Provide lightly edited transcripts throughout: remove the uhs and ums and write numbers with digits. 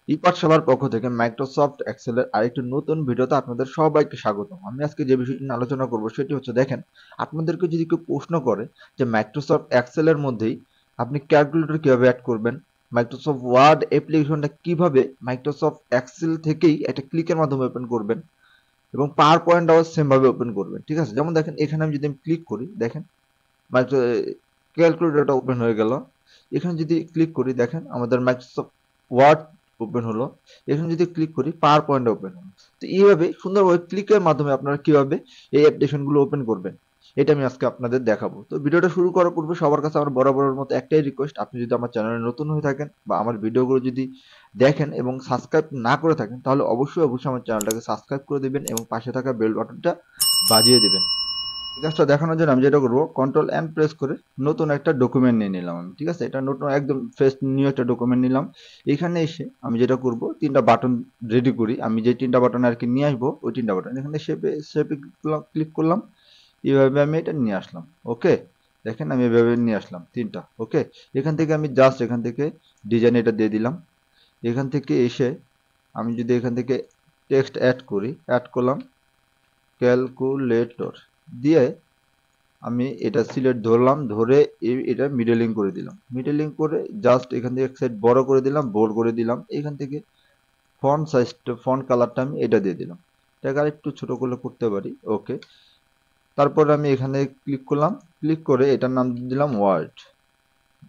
ePathsalaর পক্ষ থেকে মাইক্রোসফট এক্সেলের আরেকটি নতুন ভিডিওতে আপনাদের সবাইকে স্বাগতম। আমি আজকে যে বিষয়টি নিয়ে আলোচনা করব সেটি হচ্ছে, দেখেন, আপনাদেরকে যদি কেউ প্রশ্ন করে যে মাইক্রোসফট এক্সেলের মধ্যেই আপনি ক্যালকুলেটর কিভাবে অ্যাড করবেন, মাইক্রোসফট ওয়ার্ড অ্যাপ্লিকেশনটা কিভাবে মাইক্রোসফট এক্সেল থেকেই একটা ক্লিকের মাধ্যমে ওপেন করবেন এবং পাওয়ার পয়েন্টটাও সেম ভাবে ওপেন করবেন। ঠিক আছে, যেমন দেখেন এখানে আমি যদি ক্লিক করি, দেখেন মাইক্রো ক্যালকুলেটরটা ওপেন হয়ে গেল। এখানে যদি ক্লিক করি, দেখেন আমাদের মাইক্রোসফট ওয়ার্ড ওপেন হলো। এখানে যদি ক্লিক করি, পাওয়ার পয়েন্ট ওপেন হলো। তো এইভাবে সুন্দরভাবে ক্লিকের মাধ্যমে আপনারা কিভাবে এই অ্যাপ্লিকেশনগুলো ওপেন করবেন, এটা আমি আজকে আপনাদের দেখাবো। তো ভিডিওটা শুরু করার পূর্বে সবার কাছে আমার বরাবরের মতো একটাই রিকোয়েস্ট, আপনি যদি আমার চ্যানেলে নতুন হয়ে থাকেন বা আমার ভিডিওগুলো যদি দেখেন এবং সাবস্ক্রাইব না করে থাকেন, তাহলে অবশ্যই আমার চ্যানেলটাকে সাবস্ক্রাইব করে দিবেন এবং পাশে থাকা বেল বাটনটা বাজিয়ে দিবেন। কাজটা দেখানোর জন্য আমি যেটা করবো, কন্ট্রোল এন্ড প্রেস করে নতুন একটা ডকুমেন্ট নিয়ে নিলাম আমি। ঠিক আছে, এটা নতুন একদম ফ্রেশ নিউ একটা ডকুমেন্ট নিলাম। এখানে এসে আমি যেটা করব, তিনটা বাটন রেডি করি। আমি যে তিনটা বাটন আর কি নিয়ে আসবো, ওই তিনটা বাটন এখানে শেপে শেপে ক্লিক করলাম। এইভাবে আমি এটা নিয়ে আসলাম। ওকে, দেখেন আমি এভাবে নিয়ে আসলাম তিনটা। ওকে, এখান থেকে আমি জাস্ট এখান থেকে ডিজাইন এটা দিয়ে দিলাম। এখান থেকে এসে আমি যদি এখান থেকে টেক্সট অ্যাড করি, অ্যাড করলাম ক্যালকুলেটর দিয়ে আমি এটা সিলেক্ট ধরলাম, ধরে এটা মিডলিং করে দিলাম। মিডলিং করে জাস্ট এখান থেকে এক সাইড বড় করে দিলাম, বোল্ড করে দিলাম। এখান থেকে ফন্ট সাইজটা, ফন্ট কালারটা আমি এটা দিয়ে দিলাম। এটাকে আর একটু ছোট করলে করতে পারি। ওকে, তারপর আমি এখানে ক্লিক করলাম। ক্লিক করে এটার নাম দিয়ে দিলাম ওয়ার্ড,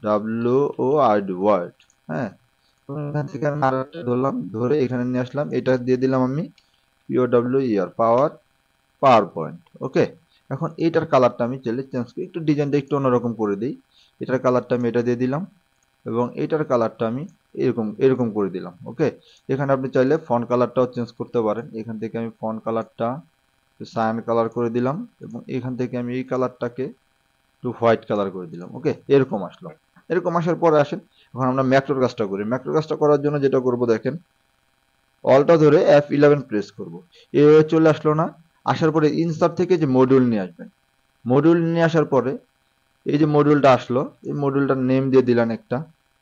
WORD, ওয়ার্ড। হ্যাঁ, এখান থেকে আমি আর একটা ধরলাম, ধরে এখানে নিয়ে আসলাম। এটা দিয়ে দিলাম আমি POWER, পাওয়ার পয়েন্ট। ওকে, এখন এটার কালারটা আমি চাইলে চেঞ্জ করি, একটু ডিজাইনটা একটু অন্যরকম করে দিই। এটার কালারটা আমি এটা দিয়ে দিলাম এবং এটার কালারটা আমি এরকম এরকম করে দিলাম। ওকে, এখানে আপনি চাইলে ফন্ট কালারটাও চেঞ্জ করতে পারেন। এখান থেকে আমি ফন্ট কালারটা সায়ান কালার করে দিলাম এবং এখান থেকে আমি এই কালারটাকে একটু হোয়াইট কালার করে দিলাম। ওকে, এরকম আসলো। এরকম আসার পরে আসেন, এখন আমরা ম্যাক্রোর কাজটা করি। ম্যাক্রোর কাজটা করার জন্য যেটা করব, দেখেন অলটা ধরে F11 প্রেস করব। এভাবে চলে আসলো না? আসার পরে ইনসার্ট থেকে যে মডিউল নিয়ে আসবেন, মডিউল নিয়ে আসার পরে এই যে মডিউলটা আসলো, এই মডিউলটার নেম দিয়ে দিলেন একটা,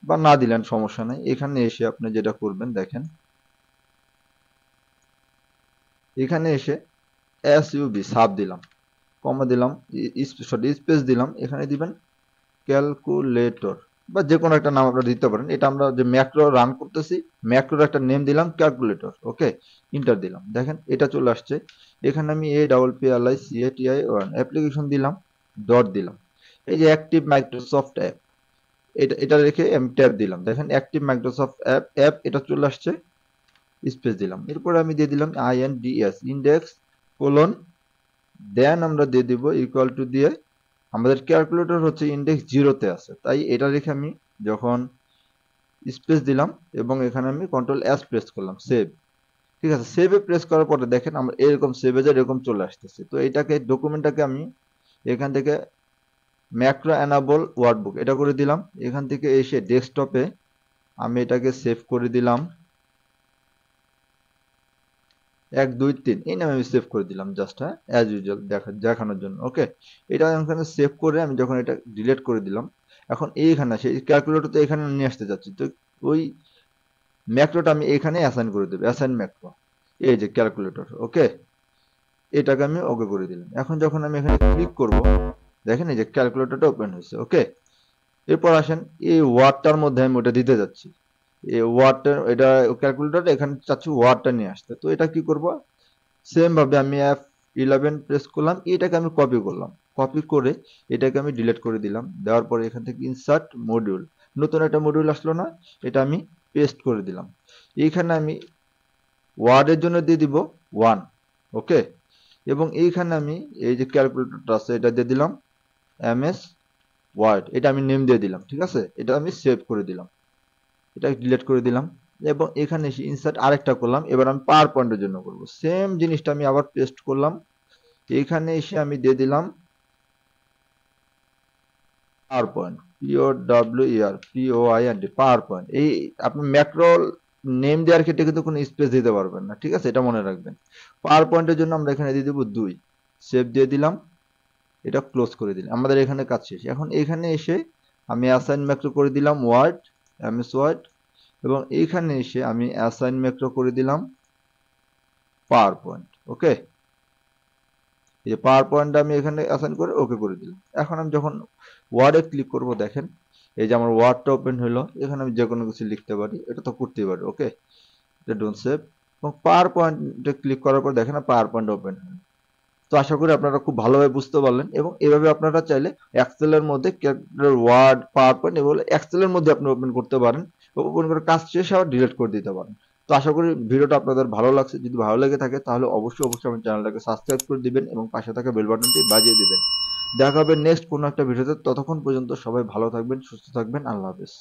বা না দিলেন সমস্যা নেই। এখানে এসে আপনি যেটা করবেন, দেখেন এখানে এসে SUB সাব দিলাম, কমা দিলাম, স্পেস দিলাম। এখানে দিবেন ক্যালকুলেটর বা যে কোনো একটা নাম আপনারা দিতে পারেন। এটা আমরা যে ম্যাক্রো রান করতেছি, ম্যাক্রোর একটা নেম দিলাম ক্যালকুলেটর। ওকে, ইন্টার দিলাম। দেখেন এটা চলে আসছে। এখানে আমি APPLICATI1 অ্যাপ্লিকেশন দিলাম, ডট দিলাম। এই যে অ্যাক্টিভ মাইক্রোসফট অ্যাপ, এটা রেখে আমি ট্যাব দিলাম। দেখেন অ্যাক্টিভ মাইক্রোসফট অ্যাপ এটা চলে আসছে, স্পেস দিলাম। এরপরে আমি দিয়ে দিলাম INDS, ইন্ডেক্স কোলন, দেন আমরা দিয়ে দিব ইকুয়াল টু দিয়ে, আমাদের ক্যালকুলেটর হচ্ছে ইন্ডেক্স 0-তে আছে, তাই এটা রেখে আমি যখন স্পেস দিলাম এবং এখানে আমি কন্ট্রোল S প্রেস করলাম, সেভ। ঠিক আছে, সেভে প্রেস করার পরে দেখেন আমরা এরকম সেভ এজ এরকম চলে আসতেছে। তো এটাকে ডকুমেন্টটাকে আমি এখান থেকে ম্যাক্রো অ্যানাবল ওয়ার্কবুক এটা করে দিলাম। এখান থেকে এসে ডেস্কটপে আমি এটাকে সেভ করে দিলাম, 1 2 3 এই নামে আমি সেভ করে দিলাম, জাস্ট হ্যাঁ অ্যাজ ইউজুয়াল দেখানোর জন্য। ওকে, এটা এখানে সেভ করে আমি যখন এটা ডিলিট করে দিলাম, এখন এইখানে সেই ক্যালকুলেটর তো এখানে নিয়ে আসতে যাচ্ছি, তো ওই ম্যাক্রোটা আমি এখানে অ্যাসাইন করে দেবো, অ্যাসাইন ম্যাক্রো, এই যে ক্যালকুলেটর। ওকে, এটাকে আমি ওকে করে দিলাম। এখন যখন আমি এখানে ক্লিক করব, দেখেন এই যে ক্যালকুলেটরটা ওপেন হয়েছে। ওকে, এরপর আসেন এই ওয়ার্ডটার মধ্যে আমি ওটা দিতে যাচ্ছি। এই ওয়ার্ডটা, এটা ক্যালকুলেটর এখানে চাচ্ছি ওয়ার্ডটা নিয়ে আসতে। তো এটা কি করব, সেম ভাবে আমি F11 প্রেস করলাম, এটাকে আমি কপি করলাম। কপি করে এটাকে আমি ডিলিট করে দিলাম। দেওয়ার পরে এখান থেকে ইনসার্ট মডিউল, নতুন একটা মডিউল আসলো না, এটা আমি পেস্ট করে দিলাম। এইখানে আমি ওয়ার্ডের জন্য দিয়ে দিব 1। ওকে, এবং এইখানে আমি এই যে ক্যালকুলেটরটা আছে এটা দিয়ে দিলাম MS ওয়ার্ড, এটা আমি নেম দিয়ে দিলাম। ঠিক আছে, এটা আমি সেভ করে দিলাম, এটা ডিলিট করে দিলাম এবং এখানে এসে ইনসার্ট আরেকটা করলাম। এবার আমি পাওয়ার পয়েন্টের জন্য করব, সেম জিনিসটা আমি আবার পেস্ট করলাম। এখানে এসে আমি দিয়ে দিলাম power point, POWER power point. এই আপনি ম্যাক্রো নেম দেওয়ার ক্ষেত্রে কিন্তু কোনো স্পেস দিতে পারবেন না। ঠিক আছে, এটা মনে রাখবেন। পাওয়ার পয়েন্টের জন্য আমরা এখানে দিয়ে দেবো 2, সেভ দিয়ে দিলাম, এটা ক্লোজ করে দিলাম। আমাদের এখানে কাজ শেষ। এখন এখানে এসে আমি অ্যাসাইন ম্যাক্রো করে দিলাম ওয়ার্ড, MS ওয়ার্ড। এবং এইখানে এসে আমি অ্যাসাইন ম্যাক্রো করে দিলাম পাওয়ার পয়েন্ট। ওকে, এই যে পাওয়ার পয়েন্ট আমি এখানে অ্যাসাইন করে ওকে করে দিলাম। এখন আমি যখন ওয়ার্ডে ক্লিক করব, দেখেন এই যে আমার ওয়ার্ডটা ওপেন হলো, এখানে আমি যে কোনো কিছু লিখতে পারি, এটা তো করতেই পারি। ওকে, এটা ডোন্ট সেভ এবং পাওয়ার পয়েন্টে ক্লিক করার পর দেখেন পাওয়ার পয়েন্ট ওপেন হলো। তো আশা করি আপনারা খুব ভালোভাবে বুঝতে পারলেন এবং এভাবে আপনারা চাইলে এক্সেলের মধ্যে ওয়ার্ড, পাওয়ার পয়েন্ট এগুলো এক্সেলের মধ্যে আপনি ওপেন করতে পারেন, ওপেন করে কাজ শেষে আবার ডিলিট করে দিতে পারেন। তো আশা করি ভিডিওটা আপনাদের ভালো লাগছে। যদি ভালো লেগে থাকে তাহলে অবশ্যই আমার চ্যানেলটাকে সাবস্ক্রাইব করে দিবেন এবং পাশে থাকা বেল বাটনটি বাজিয়ে দিবেন। দেখা হবে নেক্সট কোনো একটা ভিডিওতে। ততক্ষণ পর্যন্ত সবাই ভালো থাকবেন, সুস্থ থাকবেন। আল্লাহ হাফেজ।